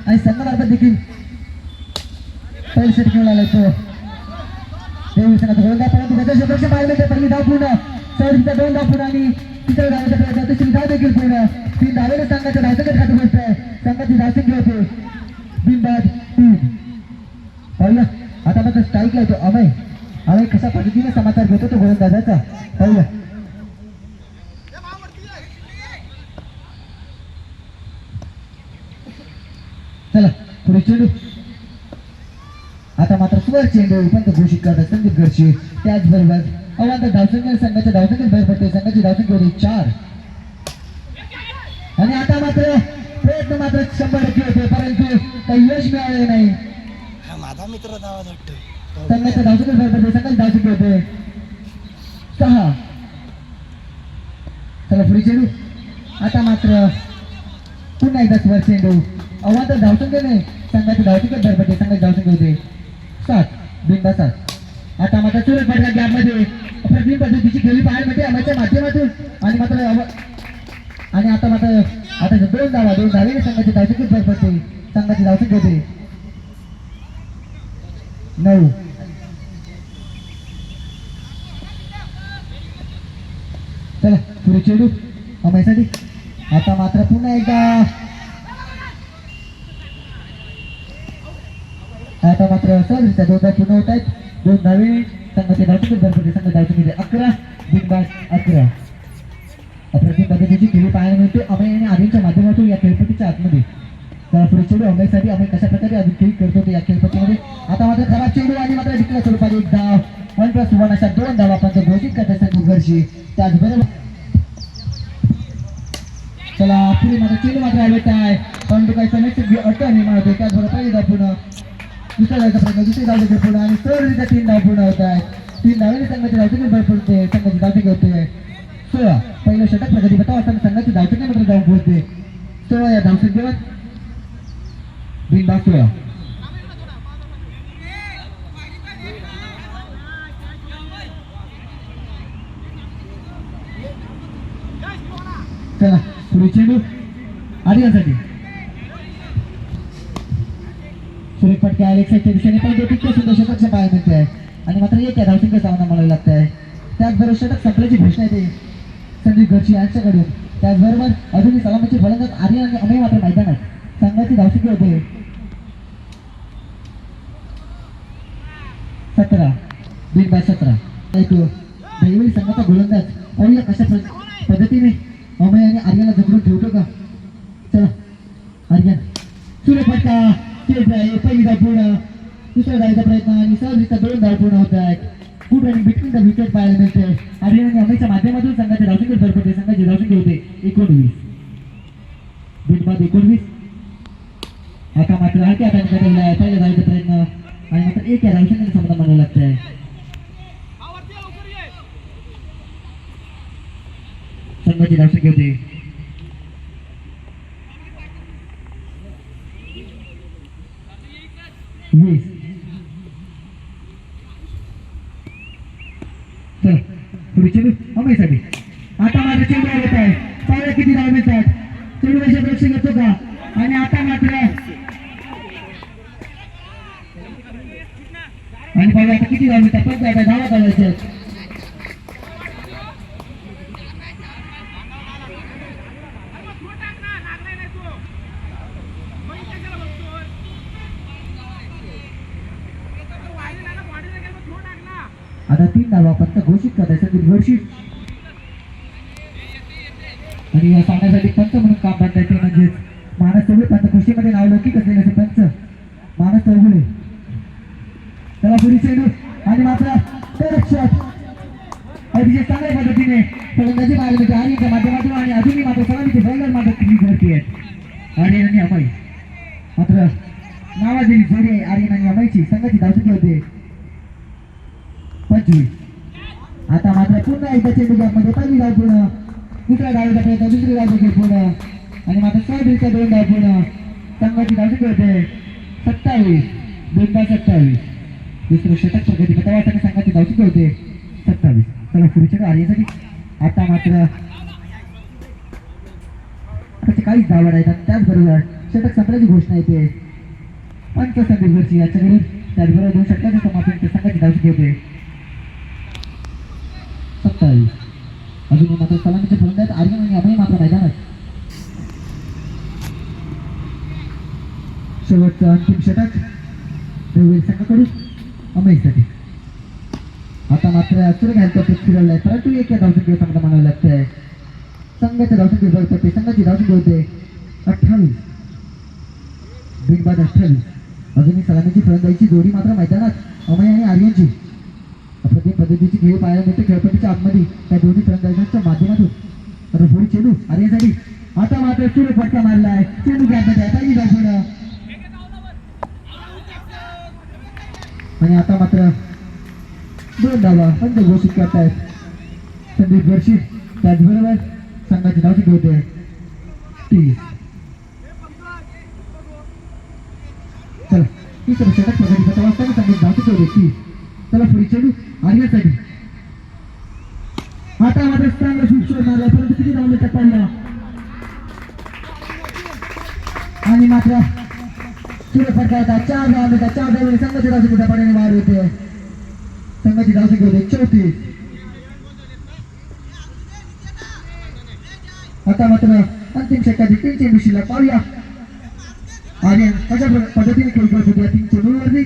आणि संघात देखील पहिली षटक घेऊन आलाय तो देवी संघाचा गोलंदाज परंतु त्याच्या षटकाच्या मागे पहिली धाव पूर्ण सहजरीत्या 2 धाव पूर्ण आणि तिसऱ्या धावेचा प्रयत्न दुसरी धाव देखील पूर्ण 3 धावेने संघाच्या धावसंख्येत खाली पोहोचत आहे संघाची धावसंख्या होते बिनबाद 3 पाहिलं आता मात्र स्ट्राईकला येतो अमय कशा पद्धतीने समाचार घेतो तो गोलंदाजाचा पाहिलं चला पुढे चेंडू आता मात्र सुवर चेंडू पण घोषित करतात संदीप घरचे त्याचबरोबर अवांतर धावसंख्या संघाच्या धावसंख्येत भर पडते संघाची धावसंख्या होती 4 आणि आता मात्र प्रयत्न मात्र 100% होते परंतु काही यश मिळाले नाही माझा मित्र नावाज वाटतो संघाच्या धावसंख्येत भर पडते संघाची धावसंख्या होते 6 चला पुढे चेंडू आता मात्र पुन्हा एकदा सुवर चेंडू अवांतर धावसंख्येने संघाची धावसंख्येत भर पडते संघाची धावसंख्या होते 7 बिनबाद 7 आता मात्र सुरेश पाटला गॅपमध्ये अप्रतिम पद्धतीची खेळी पाहायला मिळते अमरच्या माध्यमातून आणि आता मात्र 2 धावेने संघाची धावसंख्येत भर पडते संघाची धावसंख्या होते 9 चला पुढे चेंडू अमयसाठी आता मात्र पुन्हा एकदा आता मात्र सहजरित्या 2 धाव पूर्ण होत आहेत 2 धावे संघाचे धावसंख्येत भर पडते संघ धावसंख्येत 11 बिनबाद 11 अप्रतिम पद्धतीची खेळी पाहायला मिळते अमय आणि आर्यनच्या माध्यमातून या खेळपट्टीच्या आतमध्ये तर पुढे चेंडू अमयसाठी अमय कशा प्रकारे अजून खेळी करतो ते या खेळपट्टीमध्ये आता मात्र खराब चेंडू आणि मात्र डिक्लेअर स्वरूपात 1 धाव 1+1 अशा 2 धावा पण घोषित करतात संदीप घरशी त्याचबरोबर चला पुढे मात्र चेंडू मात्र हवेत आहे परंतु काही समस्या अडचण निर्माण होते त्याचबरोबर पहिली धाव पूर्ण दुसऱ्या धावचा प्रयत्न दुसरी धाव देखील पूर्ण आणि सहजरित्या 3 धाव पूर्ण होत आहेत 3 धावेने संघाची धावसंख्येत भर पडते संघाची धावसंख्या होते 16 पहिलं षटक प्रगती बताव असताना संघाची धावसंख्या मात्र जाऊन पोहोचते 16 या धावसंख्येवर बिनबाद 16 चला पुढे चेंडू आर्यनसाठी सुरेख फटके एक साईडच्या दिशेने पण तितक्या सुंदर षटक पाहायला मिळते आहे आणि मात्र एक या धावसंख्या सामना म्हणायला लागत आहे त्याचबरोबर षटक संपल्याची घोषणा येते संदीप घरची यांच्याकडून त्याचबरोबर अजूनही सलामीचे फलंदाज आर्यन आणि अमय मात्र मैदानात संघाची धावसंख्या होते 17 बिनबाद 17 येतो दहिवली संघाचा गोलंदाज पाहूया कशा पद्धतीने अमय आणि आर्यनला जमून ठेवतो का चला आर्यन सुरेख फटका पहिली धाव पूर्ण दुसऱ्या धावेचा प्रयत्न आणि सहजरित्या 2 धाव पूर्ण होत आहेत good running between the wicket पाहायला मिळते आर्यन आणि अमयच्या माध्यमातून संघाच्या धावसंख्येत भर पडते संघाची धावसंख्या होते 19 बिनबाद 19 आता मात्र हलक्या हाताने करायला आहे पहिल्या धावेचा प्रयत्न आणि मात्र 1 या धावसंख्येने समाधान मानावं लागत आहे संघाची धावसंख्या होते 20 चला पुढे चेंडू अमयसाठी आता मात्र चेंडू येत आहे पाहिलं किती धाव मिळतात चेंडू रेषा प्रेक्षक येतो का आणि आता मात्र आणि पाहिलं आता किती धाव मिळतात पण आता धावा चालवायच्या आता 3 धावा फक्त घोषित करताय संदीप घरशी आणि या सामन्यासाठी पंच म्हणून काम करता येते म्हणजेच मानस चौगुले पंच कुस्तीमध्ये नावलौकिक असलेले असे पंच मानस चौगुले त्याला पुढे चेंडू आणि मात्र अतिशय चांगल्या पद्धतीने फलंदाजी पाहायला मिळते आर्यनच्या माध्यमातून आणि अजूनही मात्र सलामीचे फलंदाज मात्र क्लीन करते आहेत आर्यन आणि अमय मात्र नावाजलेली जोडी आहे आर्यन आणि अमयची संघाची धावसंख्या होते 25 आता मात्र पुन्हा एकदा चेंडू गॅपमध्ये पहिली धाव पूर्ण दुसऱ्या धावेचा प्रयत्न दुसरी धाव देखील पूर्ण आणि मात्र सहजरित्या 2 धाव पूर्ण संघाची धावसंख्या होते 27 बिनबाद 27 दुसरं षटक प्रगती बताव असताना संघाची धावसंख्या होते 27 चला पुढे आर्यनसाठी आता मात्र काहीच धावा आहेत त्याचबरोबर षटक संपल्याची घोषणा येते. पंच संदीप जोशी याच्याकडे त्याचबरोबर 2 षटकांचे समाप्ती ते संघाची धावसंख्या होते 27. अजून मात्र सलामीचे फलंदाज आर्यन आणि अभय मात्र मैदानात. शेवटचं अंतिम षटक देवगिरी संघाकडून अमयसाठी. आता मात्र आश्चर्य घ्यायचा पेच फिरवलाय परंतु एक या धावसंख्येवर चांगला मानावं लागतंय. संघाच्या धावसंख्येवर ते संघाची धावसंख्या होते 28. बिनबाद 28. अजूनही सलामीची फलंदाजीची जोडी मात्र मैदानात अमय आणि आर्यनची. अप्रतिम पद्धतीची खेळ पाहायला मिळते खेळपट्टीच्या आतमध्ये त्या दोन्ही फलंदाजांच्या माध्यमातून. तर पुढे चेंडू आर्यनसाठी. आता मात्र सूर्य फटका मारलाय चेंडू घ्यायचा आहे पहिली धाव पुढं. आणि आता मात्र 2 धावा पंच घोषित करतायत संदीप जोशी. त्याचबरोबर संघाची धावसंख्या होते 30. चला तिसरं षटक प्रगतीपथ वाजताना संघाची धावसंख्या होते 30. चला पुढे चेंडू आर्यनसाठी. आता मात्र चांगला शूट मारला परंतु किती धावले टप्पाला आणि मात्र सूर्य फटका होता 4 धावा मिळतात. 4 धावले संघाची धावसंख्या पाण्याने वाढ होते. संघाची धावसंख्या होते 34. आता मात्र अंतिम षटकाची 3 चेंडू शिल्लक पाहूया आर्यन कशा पद्धतीने खेळ करत होते 3 चेंडूवरती.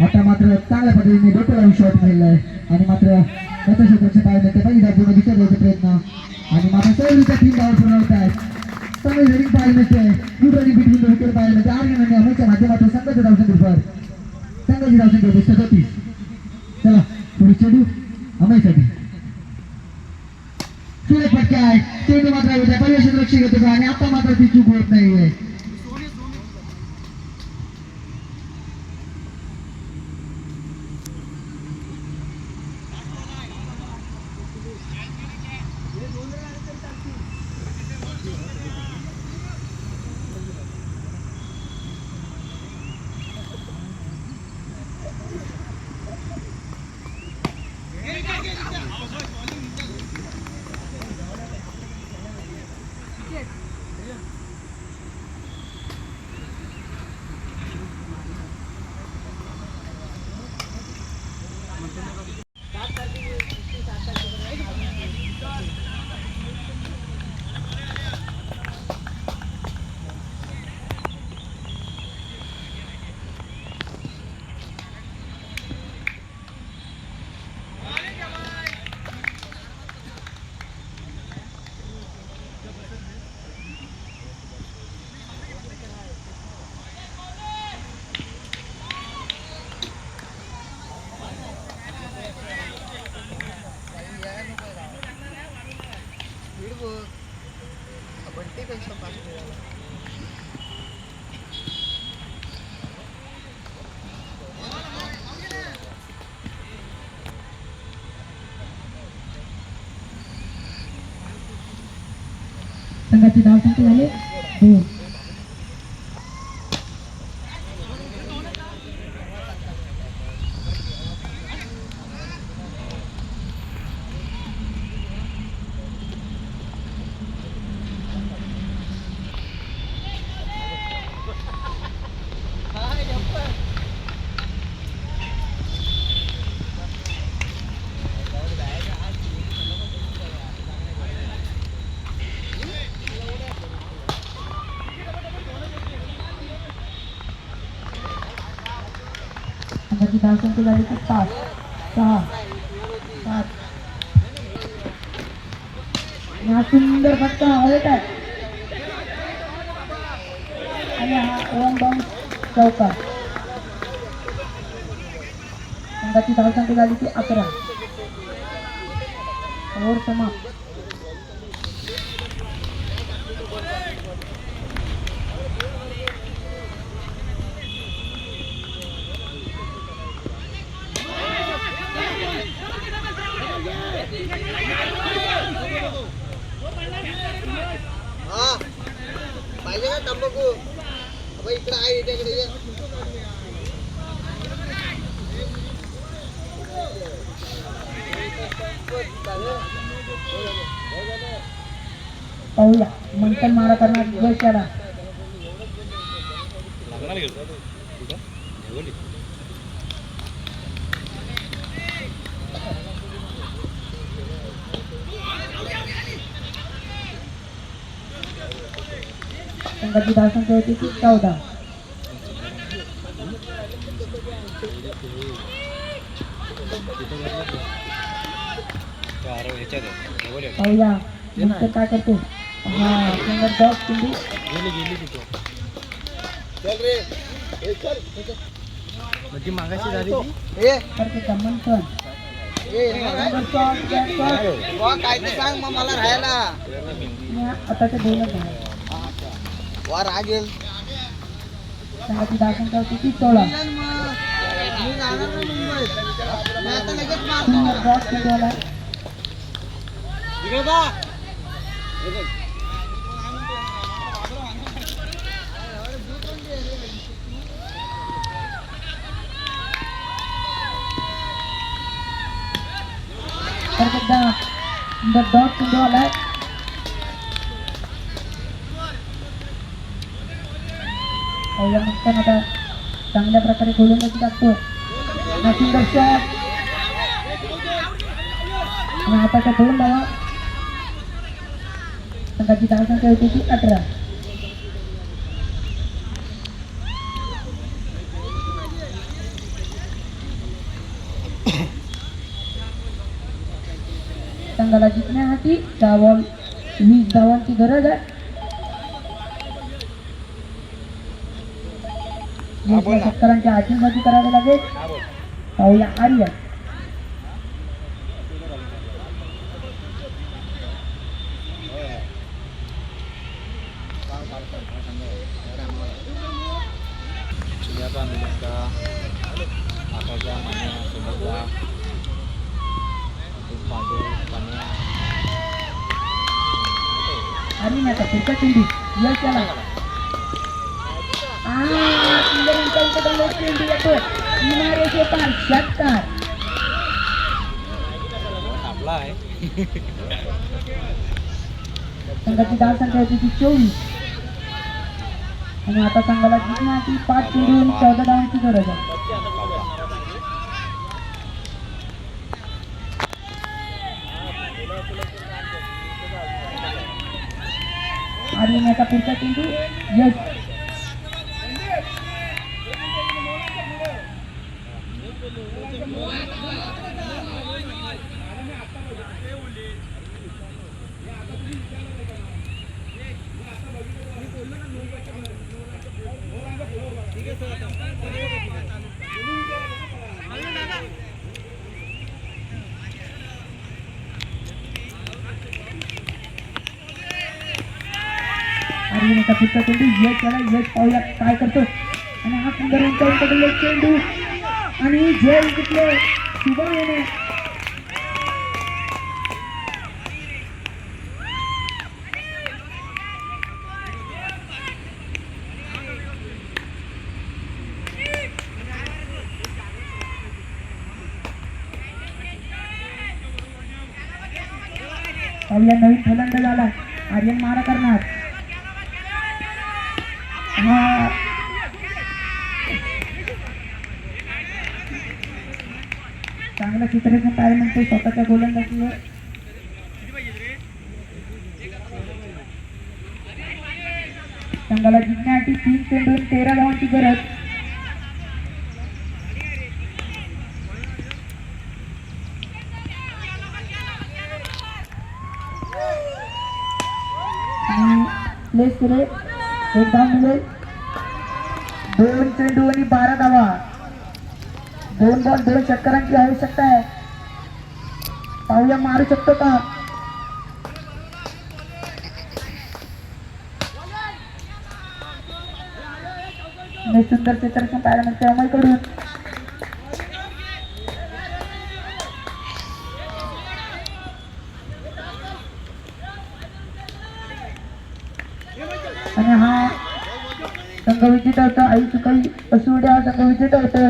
आता मात्र चांगल्या पद्धतीने डोकं लावून शॉट मारला आहे आणि मात्र गतशतकाच्या पाहिजे ते पहिली धाव पूर्ण दिसत होते प्रयत्न आणि मात्र सहजरित्या 3 धावा पूर्ण होत आहेत. चांगली रनिंग पाहायला मिळते. Good running between the wicket पाहायला मिळते. आर्यन आणि अमयच्या माध्यमातून संघाच्या धावसंख्येवर संघाची धावसंख्या होते 37. चला पुढे चेंडू अमयसाठी. सूर्य फटका आहे चेंडू मात्र होत्या परिवेशन लक्ष घेतो आणि आता मात्र ती चूक होत नाहीये. संघाची धावसंख्या झाली 2. संघाची धावसंख्या झाली की 5, 6, 7 आणि हा सुंदर फटका हवेत आहे आणि हा ओम बाउंस चौकार. संघाची धावसंख्या झाली की 11. ओव्हर समाप्त. पाहिजे का तंबाखू इकडे आहे इकडे पाहूया मंथन मारा करणार यश याला संघाची धावसंख्या होती ती 14. पाहूया मंथन काय करतो. हा संघ डॉग चिंडी चल रे ए, चल करतो का मंथन बुवा, काय ते सांग मग मला राहायला आता ते बोलत आहे. वा रागेल संघाची धावसंख्या होती ती 16. मी जाणार ना मुंबईत मी आता लगेच सुंदर मारतो डॉग चिंडी आला. इकडे बा परत एकदा सुंदर डॉग चिंडी आलाय. पाहूया मंथन आता चांगल्या प्रकारे गोलंदाजी टाकतो. सुंदर शॉट आणि आताच्या 2 धावा. संघाची धावसंख्या होती ती 18. संघाला जिंकण्यासाठी 20 धावांची गरज आहे. शेतकऱ्यांची आशीर्वादी करावी लागेल. पाहूया आर्य आता पुढच्या चेंडू यश याला सुंदर उंचाईचा चेंडू येतो. किनाऱ्याचे पार षटकार. संघाची धावसंख्या होती ती 24 आणि आता संघाला जिंकण्यासाठी 5 चेंडू आणि 14 धावांची गरज आहे. आणि आता पुढचा चेंडू यश आणि आता पुढचा चेंडू यश याला यश पाहूया काय करतो. आणि हा सुंदर उंचावून चेंडू आणि झेल जिंकले शुभम याने. पाहूया नवीन फलंदाज आला. आर्यन मारा करणार. हा चांगलं चित्रेशन काय म्हणतो स्वतःच्या गोलंदाजीवर. संघाला जिंकण्यासाठी 3 चेंडू 13 धावांची गरज. प्लेस केले 1 धाव मिळेल. 2 चेंडू आणि 12 धावा. 2 बॉल 2 षटकारांची आवश्यकता आहे. पाहूया मारू शकतो का. सुंदर चित्रक्षण पाहायला मिळते अमलकडून. आणि हा संघ विजेता होता. आई सुकाई असुड्या संघ विजेता होता.